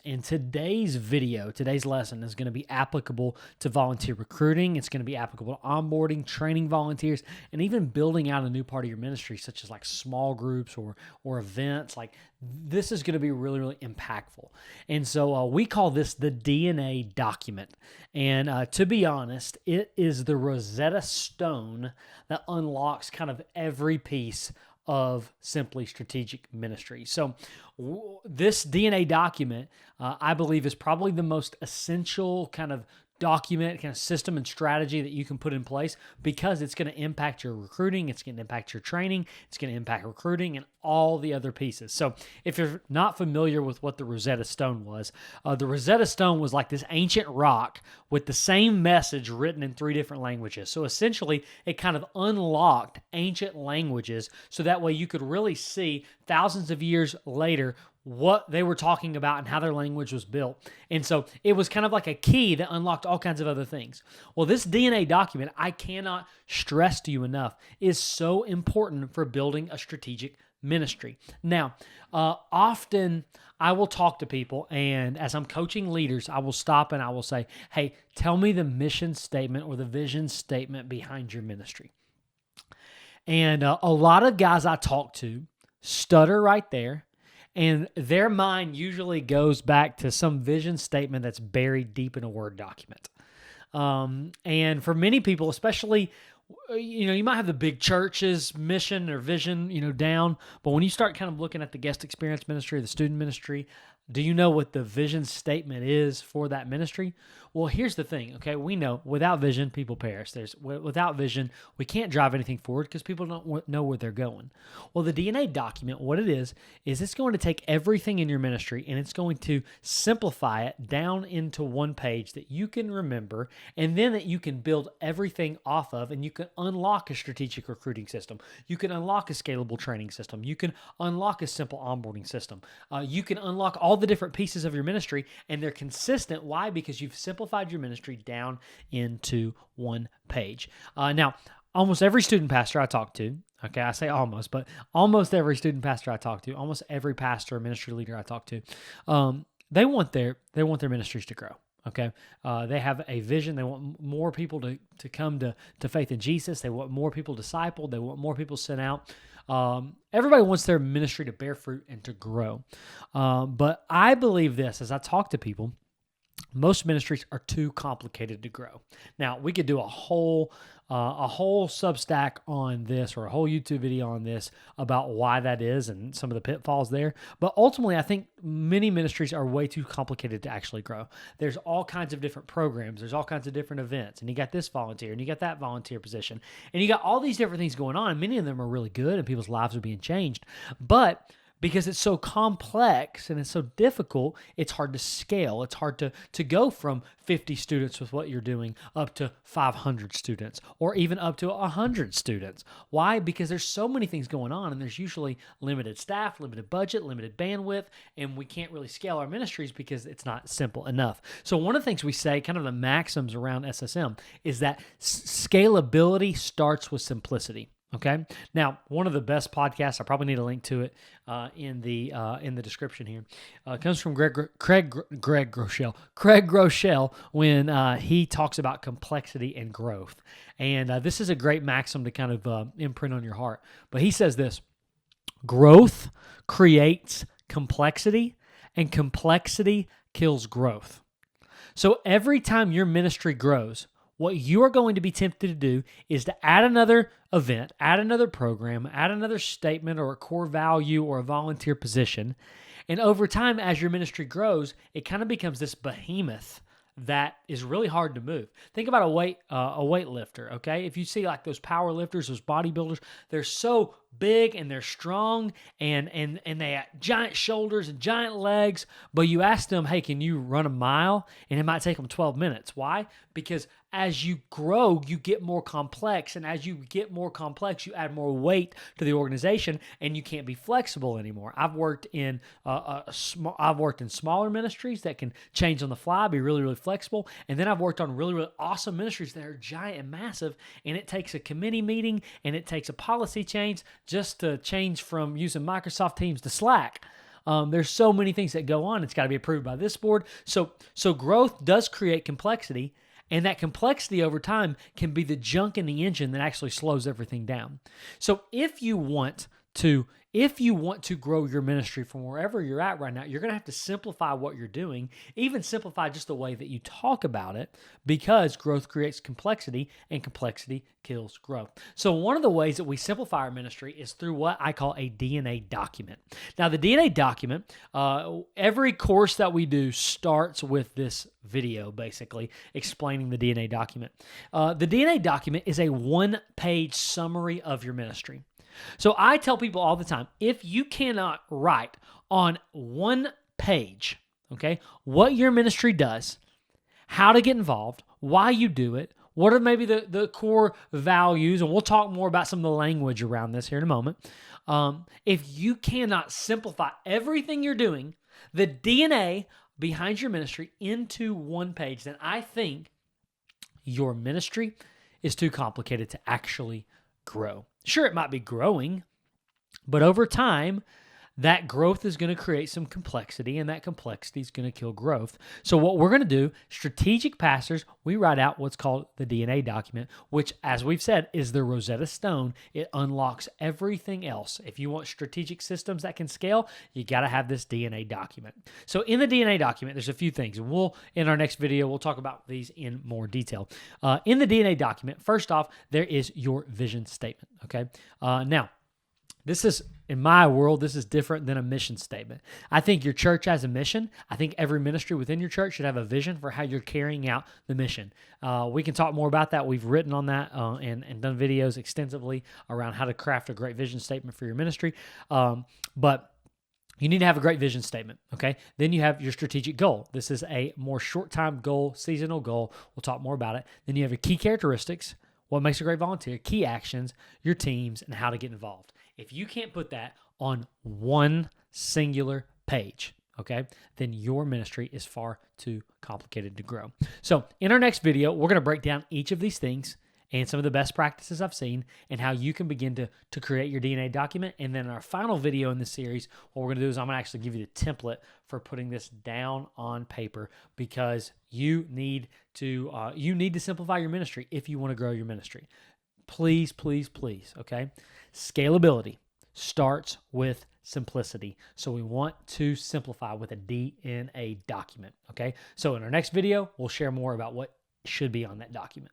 and today's video, today's lesson is going to be applicable to volunteer recruiting. It's going to be applicable to onboarding, training volunteers, and even building out a new part of your ministry, such as like small groups or events. Like this is going to be really, really impactful. And so we call this the DNA document. And to be honest, it is the Rosetta Stone that unlocks kind of every piece of Simply Strategic Ministry. So this DNA document, I believe, is probably the most essential kind of document, kind of system and strategy that you can put in place, because it's going to impact your recruiting, it's going to impact your training, it's going to impact recruiting and all the other pieces. So if you're not familiar with what the Rosetta Stone was, the Rosetta Stone was like this ancient rock with the same message written in 3 different languages. So essentially, it kind of unlocked ancient languages so that way you could really see thousands of years later what they were talking about and how their language was built. And so it was kind of like a key that unlocked all kinds of other things. Well, this DNA document, I cannot stress to you enough, is so important for building a strategic ministry. Now, often I will talk to people, and as I'm coaching leaders, I will stop and I will say, hey, tell me the mission statement or the vision statement behind your ministry. And a lot of guys I talk to stutter right there, and their mind usually goes back to some vision statement that's buried deep in a Word document. And for many people, especially, you might have the big church's mission or vision, down, but when you start kind of looking at the guest experience ministry, the student ministry, do you know what the vision statement is for that ministry? Well, here's the thing, okay? We know without vision, people perish. Without vision, we can't drive anything forward because people don't know where they're going. Well, the DNA document, what it is it's going to take everything in your ministry and it's going to simplify it down into one page that you can remember, and then that you can build everything off of, and you can unlock a strategic recruiting system. You can unlock a scalable training system. You can unlock a simple onboarding system. You can unlock all the different pieces of your ministry, and they're consistent. Why? Because you've simplified your ministry down into one page. Now, almost every student pastor I talk to, okay, I say almost, but almost every student pastor I talk to, almost every pastor or ministry leader I talk to, they want their ministries to grow. Okay, they have a vision. They want more people to come to faith in Jesus. They want more people discipled. They want more people sent out. Everybody wants their ministry to bear fruit and to grow. But I believe this, as I talk to people, most ministries are too complicated to grow. Now, we could do a whole Substack on this, or a whole YouTube video on this, about why that is and some of the pitfalls there. But ultimately, I think many ministries are way too complicated to actually grow. There's all kinds of different programs. There's all kinds of different events. And you got this volunteer, and you got that volunteer position. And you got all these different things going on. And many of them are really good, and people's lives are being changed. But because it's so complex and it's so difficult, it's hard to scale. It's hard to go from 50 students with what you're doing up to 500 students, or even up to 100 students. Why? Because there's so many things going on, and there's usually limited staff, limited budget, limited bandwidth, and we can't really scale our ministries because it's not simple enough. So one of the things we say, kind of the maxims around SSM, is that scalability starts with simplicity. Okay. Now, one of the best podcasts, I probably need a link to it in the description here, comes from Craig Groeschel when he talks about complexity and growth. And this is a great maxim to kind of imprint on your heart. But he says this: growth creates complexity, and complexity kills growth. So every time your ministry grows, what you are going to be tempted to do is to add another event, add another program, add another statement or a core value or a volunteer position. And over time, as your ministry grows, it kind of becomes this behemoth that is really hard to move. Think about a weightlifter, okay? If you see like those power lifters, those bodybuilders, they're so big and they're strong and they have giant shoulders and giant legs, but you ask them, hey, can you run a mile? And it might take them 12 minutes. Why? Because as you grow, you get more complex, and as you get more complex, you add more weight to the organization, and you can't be flexible anymore. I've worked in smaller ministries that can change on the fly, be really, really flexible, and then I've worked on really, really awesome ministries that are giant and massive, and it takes a committee meeting and it takes a policy change just to change from using Microsoft Teams to Slack. There's so many things that go on. It's got to be approved by this board. So growth does create complexity, and that complexity over time can be the junk in the engine that actually slows everything down. So if you want to grow your ministry from wherever you're at right now, you're going to have to simplify what you're doing, even simplify just the way that you talk about it, because growth creates complexity and complexity kills growth. So one of the ways that we simplify our ministry is through what I call a DNA document. Now, the DNA document, every course that we do starts with this video, basically explaining the DNA document. The DNA document is a one-page summary of your ministry. So I tell people all the time, if you cannot write on one page, okay, what your ministry does, how to get involved, why you do it, what are maybe the core values, and we'll talk more about some of the language around this here in a moment. If you cannot simplify everything you're doing, the DNA behind your ministry into one page, then I think your ministry is too complicated to actually grow. Sure, it might be growing, but over time, that growth is going to create some complexity, and that complexity is going to kill growth. So what we're going to do, strategic pastors, we write out what's called the DNA document, which, as we've said, is the Rosetta Stone. It unlocks everything else. If you want strategic systems that can scale, you got to have this DNA document. So in the DNA document, there's a few things. And in our next video, we'll talk about these in more detail. In the DNA document, first off, there is your vision statement, okay? Now, this is, in my world, this is different than a mission statement. I think your church has a mission. I think every ministry within your church should have a vision for how you're carrying out the mission. We can talk more about that. We've written on that and done videos extensively around how to craft a great vision statement for your ministry. But you need to have a great vision statement, okay? Then you have your strategic goal. This is a more short-time goal, seasonal goal. We'll talk more about it. Then you have your key characteristics, what makes a great volunteer, key actions, your teams, and how to get involved. If you can't put that on one singular page, okay, then your ministry is far too complicated to grow. So in our next video, we're going to break down each of these things and some of the best practices I've seen and how you can begin to create your DNA document. And then in our final video in this series, what we're going to do is I'm going to actually give you the template for putting this down on paper, because you need to simplify your ministry if you want to grow your ministry. Please, please, please, okay? Scalability starts with simplicity. So we want to simplify with a DNA document, okay? So in our next video, we'll share more about what should be on that document.